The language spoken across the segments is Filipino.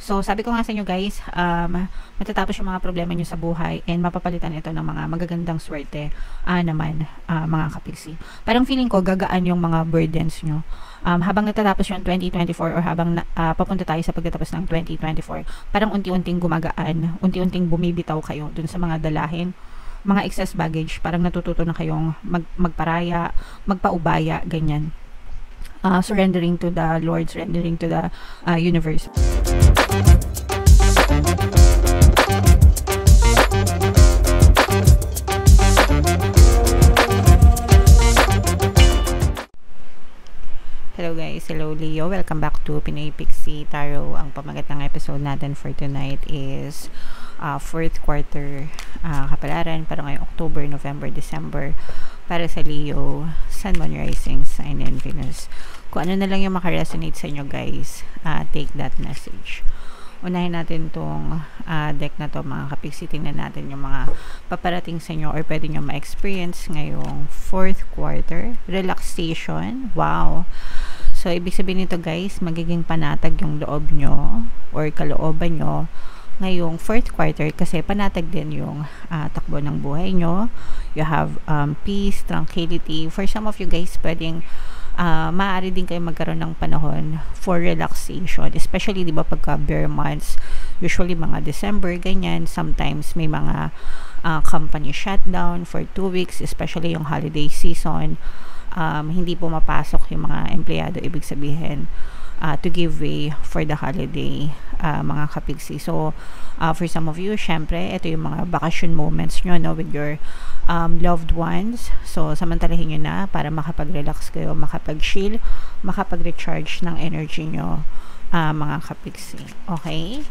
So, sabi ko nga sa inyo guys, matatapos yung mga problema nyo sa buhay and mapapalitan ito ng mga magagandang swerte naman, mga kapiksi. Parang feeling ko, gagaan yung mga burdens nyo. Habang natatapos yung 2024 or habang papunta tayo sa pagtatapos ng 2024, parang unti-unting gumagaan, unti-unting bumibitaw kayo dun sa mga dalahin, mga excess baggage, parang natututo na kayong magparaya, magpaubaya, ganyan. Surrendering to the Lord, surrendering to the universe. Hello guys, hello Leo, welcome back to Pinoy Pixie Tarot. Ang pamagat ng episode natin for tonight is fourth quarter kapalaran para ngayong October, November, December para sa Leo, Sun, Moon, Rising, Sign, and Venus. Kung ano na lang yung makaresonate sa inyo guys, take that message. Unahin natin tong deck na to mga kapiksi. Tingnan natin yung mga paparating sa inyo or pwede nyo ma-experience ngayong fourth quarter. Relaxation, wow. So, ibig sabihin nito guys, magiging panatag yung loob nyo or kalooban nyo ngayong fourth quarter kasi panatag din yung takbo ng buhay nyo. You have peace, tranquility. For some of you guys, pwedeng maaari din kayo magkaroon ng panahon for relaxation, especially di ba pagka bare months, usually mga December, ganyan, sometimes may mga company shutdown for 2 weeks, especially yung holiday season, hindi pumapasok yung mga empleyado, ibig sabihin to give way for the holiday, mga kapigsi. So for some of you, syempre ito yung mga vacation moments nyo, no, with your loved ones. So samantalahin nyo na para makapag-relax kayo, makapag-chill, makapag-recharge ng energy nyo, mga kapigsi. Okay?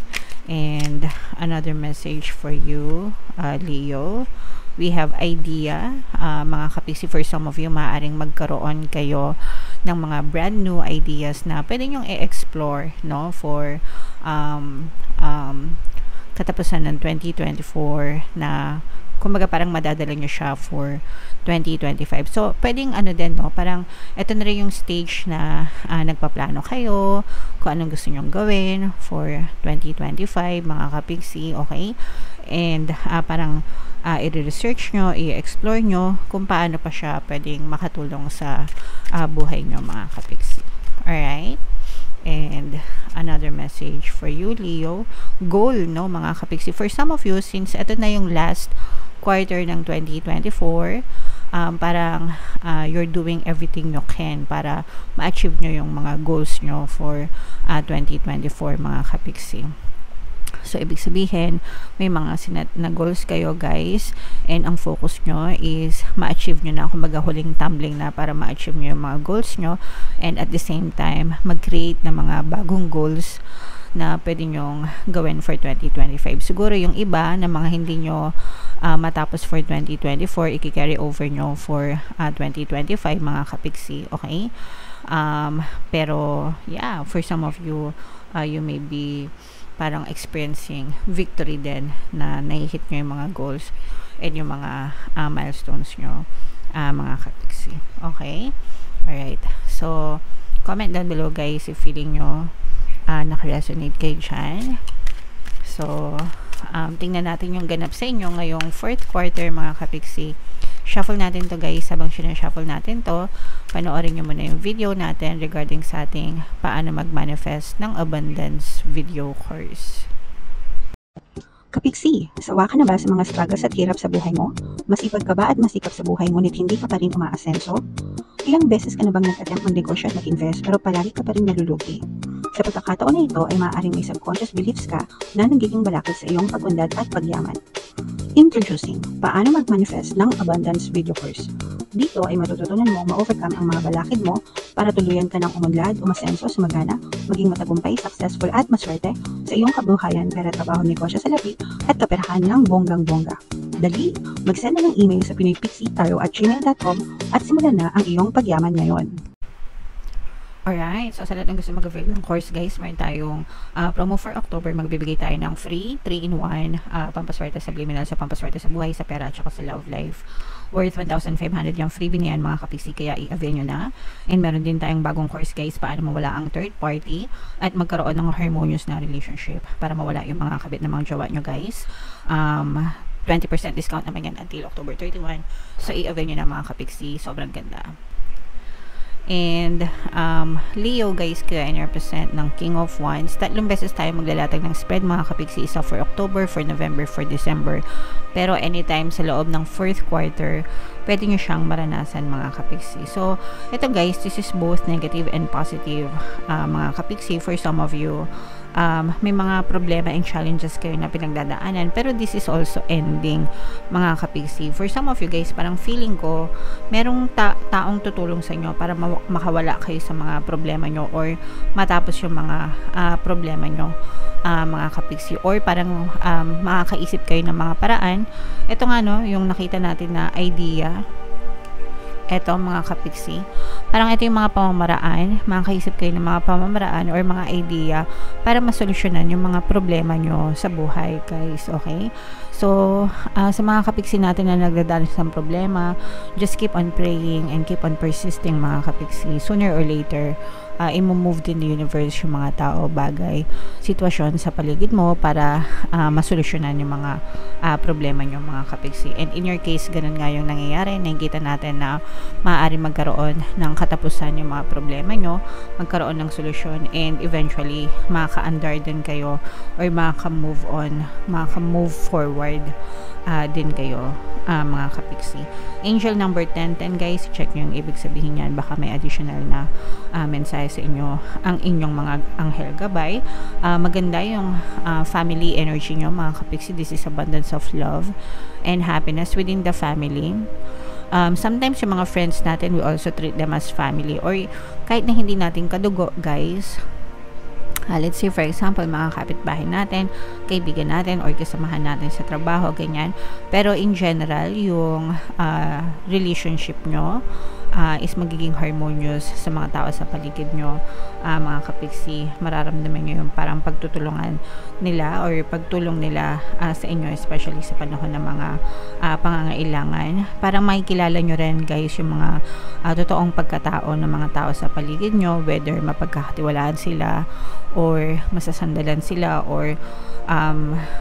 And another message for you, Leo, we have idea, mga kapiksi. For some of you, maaaring magkaroon kayo ng mga brand new ideas na pwede nyong i-explore, no, for katapusan ng 2024 na kumbaga parang madadala nyo siya for 2025. So, pwedeng ano din, no, parang ito na rin yung stage na nagpaplano kayo kung anong gusto nyong gawin for 2025, mga kapiksi, okay? And parang i-research nyo, i-explore nyo kung paano pa siya pwedeng makatulong sa buhay nyo, mga kapiksi. Alright? And another message for you, Leo, goal, no, mga kapiksi. For some of you, since ito na yung last quarter ng 2024, parang you're doing everything you can para ma-achieve nyo yung mga goals nyo for 2024, mga kapiksi. So, ibig sabihin, may mga sinet na goals kayo guys, and ang focus nyo is ma-achieve nyo na, kumbaga huling tumbling na para ma-achieve nyo yung mga goals nyo, and at the same time, mag-create ng mga bagong goals na pwede nyong gawin for 2025. Siguro yung iba na mga hindi nyo matapos for 2024, i-carry over nyo for 2025, mga kapiksi, okay? Pero, yeah, for some of you, you may be parang experiencing victory din na nai-hit nyo yung mga goals and yung mga milestones nyo, mga kapiksi. Okay? Alright. So, comment down below guys if feeling nyo nakaresonate kayo dyan. So, tingnan natin yung ganap sa inyo ngayong fourth quarter, mga kapiksi. Shuffle natin to guys. Habang sinashuffle natin to, panoorin nyo muna yung video natin regarding sa ating paano mag-manifest ng abundance video course. Kapiksi, sawa ka na ba sa mga struggles at hirap sa buhay mo? Masipag ka ba at masikap sa buhay ngunit hindi ka pa rin umaasenso? Ilang beses ka na bang nag-attempt mag-negosyo at mag-invest pero palagi ka pa rin nalulugi? Sa pagkakataon na ito ay maaaring may subconscious beliefs ka na nagiging balakid sa iyong pag-unlad at pagyaman. Introducing, paano mag-manifest ng abundance video course. Dito ay matututunan mo ma-overcome ang mga balakid mo para tuluyan ka ng umunlad, umasenso, sumagana, maging matagumpay, successful at maswerte sa iyong kabuhayan, pera, trabaho, negosyo sa labi at kaperahan ng bonggang-bongga. Dali, mag-send na ng email sa pinoypixie@gmail.com at simulan na ang iyong pagyaman ngayon. Alright, so sa lahat ng gusto mag-avail ng course guys, meron tayong promo for October. Magbibigay tayo ng free 3-in-1 pampaswerte sa subliminal, sa pampaswerte sa buhay, sa pera, at saka sa love life. Worth 1,500 yung freebie na yan mga kapiksi, kaya i-avail nyo na. And meron din tayong bagong course guys, paano mawala ang third party at magkaroon ng harmonious na relationship para mawala yung mga kabit na mga jowa nyo guys. 20% discount naman yan until October 31. So i-avail nyo na mga kapiksi, sobrang ganda. And Leo guys, kaya represent ng King of Wands. 3 beses tayo maglalatag ng spread mga kapiksi, isa for October, for November, for December. Pero anytime sa loob ng 4th quarter, pwede nyo siyang maranasan mga kapiksi. So ito guys, this is both negative and positive mga kapiksi. For some of you, may mga problema and challenges kayo na pinagdadaanan, pero this is also ending mga kapiksi. For some of you guys, parang feeling ko merong taong tutulong sa inyo para makawala kayo sa mga problema nyo or matapos yung mga problema nyo mga kapiksi, or parang makakaisip kayo ng mga paraan. Ito nga no, yung nakita natin na idea, eto mga kapiksi, parang ito yung mga pamamaraan, makakaisip kayo ng mga pamamaraan or mga idea para masolusyonan yung mga problema nyo sa buhay guys, okay? So sa mga kapiksi natin na nagdadanas ng problema, just keep on praying and keep on persisting mga kapiksi. Sooner or later, i-move din the universe yung mga tao, bagay, sitwasyon sa paligid mo para masolusyonan yung mga problema nyo mga kapiksi. And in your case, ganun nga yung nangyayari. Nakikita natin na maaari magkaroon ng katapusan yung mga problema nyo, magkaroon ng solusyon, and eventually makaka-andar din kayo or makaka-move on, makaka-move forward din kayo mga kapiksi. Angel number 10 guys, check nyo yung ibig sabihin yan, baka may additional na mensahe sa inyo ang inyong mga anghel gabay. Maganda yung family energy nyo mga kapiksi. This is abundance of love and happiness within the family. Sometimes yung mga friends natin, we also treat them as family, or kahit na hindi natin kadugo guys. Let's say for example, mga kapitbahay natin, kaibigan natin, or kasamahan natin sa trabaho, ganyan. Pero in general, yung relationship nyo is magiging harmonious sa mga tao sa paligid nyo mga kapiksi. Mararamdaman nyo yung parang pagtutulungan nila or pagtulong nila sa inyo, especially sa panahon ng mga pangangailangan. Parang makikilala nyo rin guys yung mga totoong pagkatao ng mga tao sa paligid nyo, whether mapagkakatiwalaan sila or masasandalan sila or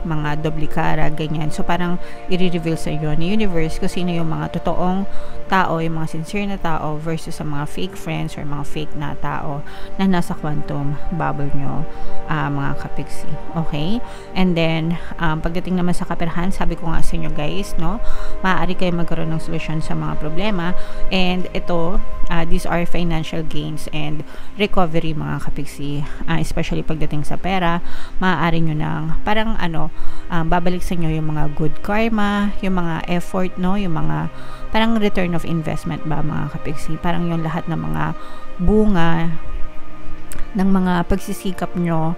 mga doblikara, ganyan. So parang i-reveal sa iyo ni universe kung sino yung mga totoong tao, yung mga sincere na tao versus sa mga fake friends or mga fake na tao na nasa quantum bubble nyo mga kapiksi, okay? And then pagdating naman sa kaperahan, sabi ko nga sa inyo guys, no, maaari kayo magkaroon ng solusyon sa mga problema, and ito these are financial gains and recovery mga kapiksi, especially pagdating sa pera. Maaari nyo nang parang babalik sa inyo yung mga good karma, yung mga effort, no, yung mga parang return of investment ba mga kapiksi, parang yung lahat ng mga bunga ng mga pagsisikap nyo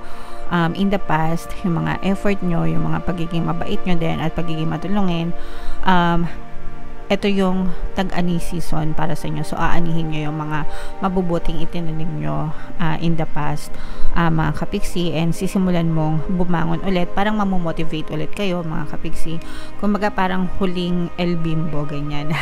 in the past, yung mga effort nyo, yung mga pagiging mabait nyo din at pagiging matulungin, ito yung tag-ani season para sa inyo. So aanihin nyo yung mga mabubuting itinanim nyo in the past mga kapiksi, and sisimulan mong bumangon ulit, parang mamomotivate ulit kayo mga kapiksi. Kumbaga parang huling El Bimbo, ganyan.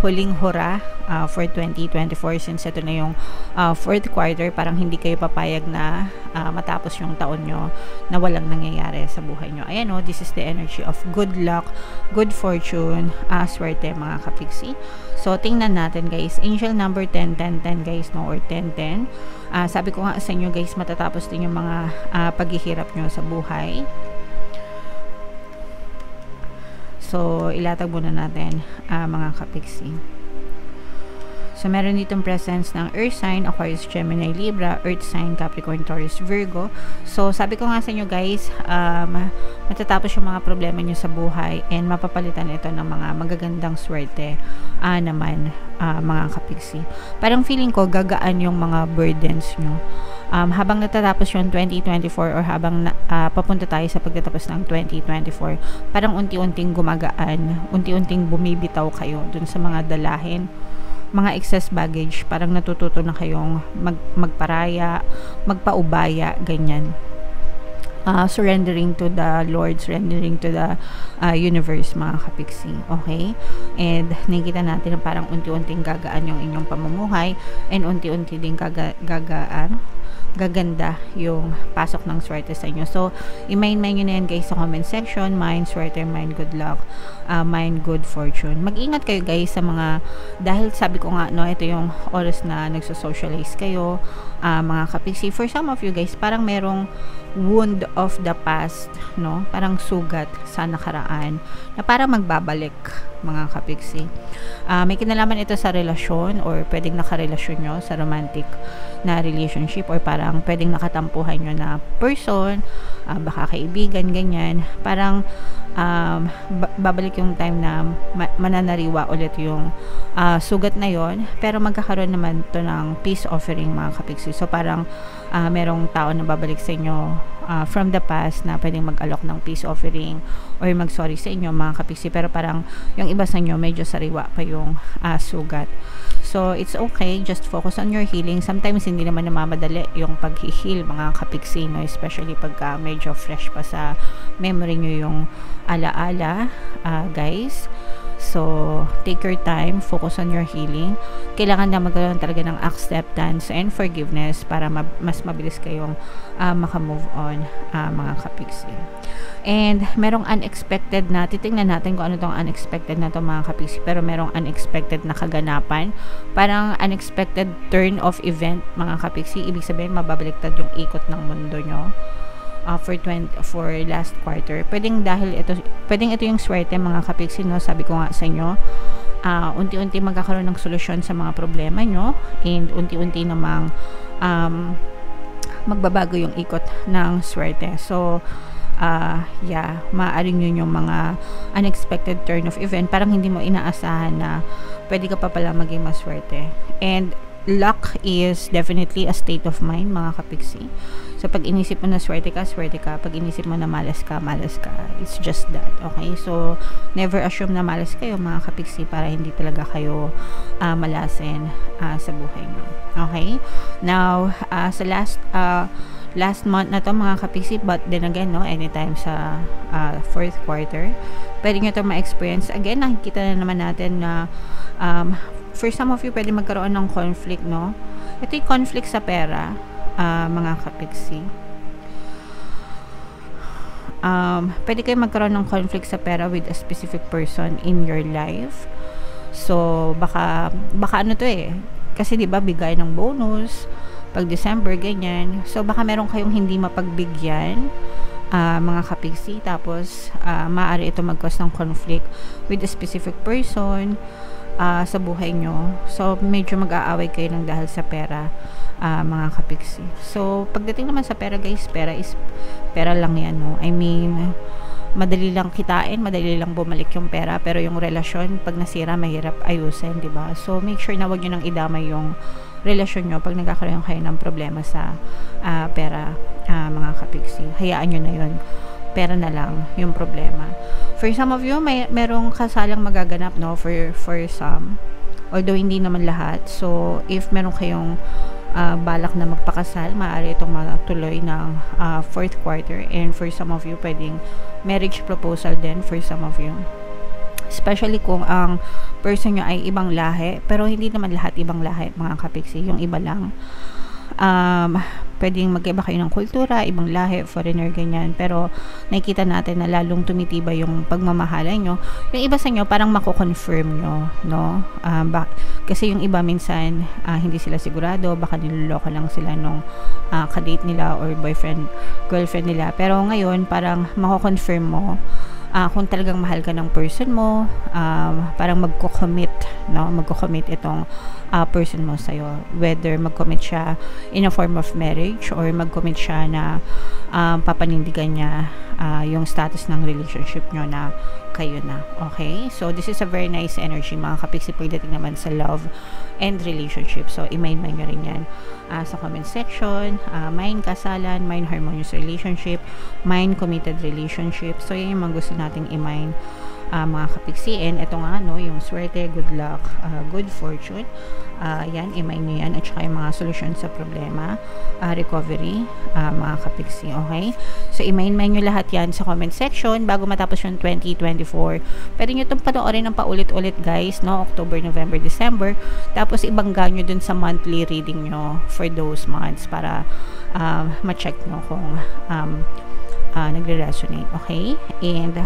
Huling hura for 2024, since ito na yung 4th quarter, parang hindi kayo papayag na matapos yung taon nyo na walang nangyayari sa buhay nyo. Ayan o, this is the energy of good luck, good fortune, swerte mga kapiksi. So tingnan natin guys, angel number 10 guys, no, or 10. Sabi ko nga sa inyo guys, matatapos din yung mga paghihirap nyo sa buhay. So, ilatag muna natin mga kapiksi. So, meron ditong presence ng Earth sign, Aquarius, Gemini, Libra, Earth sign, Capricorn, Taurus, Virgo. So, sabi ko nga sa inyo guys, matatapos yung mga problema nyo sa buhay and mapapalitan ito ng mga magagandang swerte naman mga kapiksi. Parang feeling ko gagaan yung mga burdens nyo. Habang natatapos yung 2024 or habang papunta tayo sa pagtatapos ng 2024, parang unti-unting gumagaan, unti-unting bumibitaw kayo dun sa mga dalahin mga excess baggage, parang natututo na kayong magparaya, magpaubaya, ganyan. Surrendering to the Lord, surrendering to the universe, mga kapiksi. Okay? And nakikita natin na parang unti-unting gagaan yung inyong pamumuhay, and unti-unti din gaganda yung pasok ng swerte sa inyo. So, i-mind nyo na yan guys sa comment section. Mind swerte, mind good luck, mind good fortune. Mag-ingat kayo guys sa mga, dahil sabi ko nga, no, ito yung oras na nagso-socialize kayo, mga kapiksi. For some of you guys, parang merong wound of the past, no? Parang sugat sa nakaraan na parang magbabalik, mga kapiksi. May kinalaman ito sa relasyon, or pwedeng nakarelasyon nyo sa romantic na relationship, or parang pwedeng nakatampuhan nyo na person, baka kaibigan, ganyan. Parang babalik yung time na mananariwa ulit yung sugat na yon, pero magkakaroon naman to ng peace offering, mga kapiksi. So parang merong tao na babalik sa inyo from the past na pwedeng mag-alok ng peace offering or mag-sorry sa inyo, mga kapiksi, pero parang yung iba sa inyo medyo sariwa pa yung sugat. So it's okay, just focus on your healing. Sometimes hindi naman namamadali yung pag-heal, mga kapiksi, no? Especially pagka medyo fresh pa sa memory nyo yung alaala, guys. So, take your time, focus on your healing. Kailangan na magkaroon talaga ng acceptance and forgiveness para mas mabilis kayong makamove on, mga kapiksi. And merong unexpected na, titingnan natin kung ano tong unexpected na to, mga kapiksi, pero merong unexpected na kaganapan, parang unexpected turn of event, mga kapiksi. Ibig sabihin, mababaliktad yung ikot ng mundo nyo for last quarter. Pwedeng ito yung swerte, mga kapiksi, no? Sabi ko nga sa inyo, unti-unti magkakaroon ng solusyon sa mga problema nyo, and unti-unti namang magbabago yung ikot ng swerte. So maaaring yun yung mga unexpected turn of event, parang hindi mo inaasahan na pwede ka pa pala maging maswerte. And luck is definitely a state of mind, mga kapiksi. So pag inisip mo na swerte ka, swerte ka. Pag inisip mo na malas ka, malas ka. It's just that, okay? So never assume na malas kayo, mga kapiksi, para hindi talaga kayo malasin sa buhay mo. Okay? Now, sa last month na to, mga kapiksi, but then again, no, anytime sa fourth quarter, pwede nyo ito ma-experience. Again, nakikita na naman natin na for some of you, pwede magkaroon ng conflict, no? Ito yung conflict sa pera, mga kapiksi. Pwede kayo magkaroon ng conflict sa pera with a specific person in your life. So, baka ano to eh. Kasi diba, bigay ng bonus pag December, ganyan. So, baka meron kayong hindi mapagbigyan, mga kapiksi. Tapos, maaari ito mag-cause ng conflict with a specific person sa buhay nyo. So, medyo mag-aaway kayo ng dahil sa pera, mga kapiksi. So, pagdating naman sa pera, guys, pera is pera lang yan, no? I mean, madali lang kitain, madali lang bumalik yung pera, pero yung relasyon, pag nasira, mahirap ayusin, diba? So, make sure na wag nyo nang idamay yung relasyon nyo pag nagkakaroon kayo ng problema sa pera, mga kapiksi. Hayaan nyo na yun. Pera na lang yung problema. For some of you, merong kasalang magaganap, no? For some. Although, hindi naman lahat. So, if meron kayong balak na magpakasal, maaari itong matuloy ng fourth quarter. And for some of you, pwedeng marriage proposal din for some of you. Especially kung ang person nyo ay ibang lahi. Pero hindi naman lahat ibang lahi, mga kapiksi. Yung iba lang. Pwedeng mag-iba kayo ng kultura, ibang lahi, foreigner, ganyan. Pero nakikita natin na lalong tumitibay yung pagmamahalan nyo. Yung iba sa inyo, parang mako-confirm nyo, no? Kasi yung iba minsan, hindi sila sigurado, baka niloloko lang sila nung kadate nila or boyfriend, girlfriend nila. Pero ngayon, parang mako-confirm mo kung talagang mahal ka ng person mo, parang magko-commit, no? Magko-commit itong person mo sa'yo. Whether mag-commit siya in a form of marriage or mag-commit siya na papanindigan niya yung status ng relationship nyo na kayo na. Okay? So, this is a very nice energy, mga kapiksi, pagdating naman sa love and relationship. So, i-mind nyo rin yan sa comment section. Mind kasalan, mind harmonious relationship, mind committed relationship. So, yan yung mga gusto nating i-mind mga kapiksiin. Ito nga, no, yung swerte, good luck, good fortune. Yan, i-mine nyo yan. At saka yung mga solusyon sa problema, recovery, mga kapiksi. Okay? So, i-mine nyo lahat yan sa comment section bago matapos yung 2024. Pwede nyo itong panoorin ng paulit-ulit, guys, no? October, November, December. Tapos, ibangga nyo dun sa monthly reading nyo for those months para ma-check nyo kung nagre-resonate. Okay? And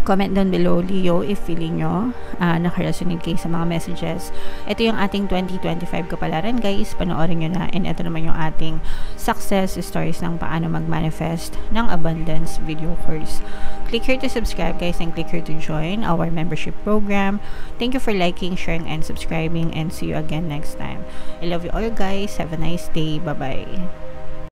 comment down below, Leo, if feeling nyo naka-resonate kayo sa mga messages. Ito yung ating 2025 kapalaran, guys. Panoorin nyo na. And ito naman yung ating success stories ng paano mag-manifest ng abundance video course. Click here to subscribe, guys, and click here to join our membership program. Thank you for liking, sharing, and subscribing, and see you again next time. I love you all, guys. Have a nice day. Bye-bye.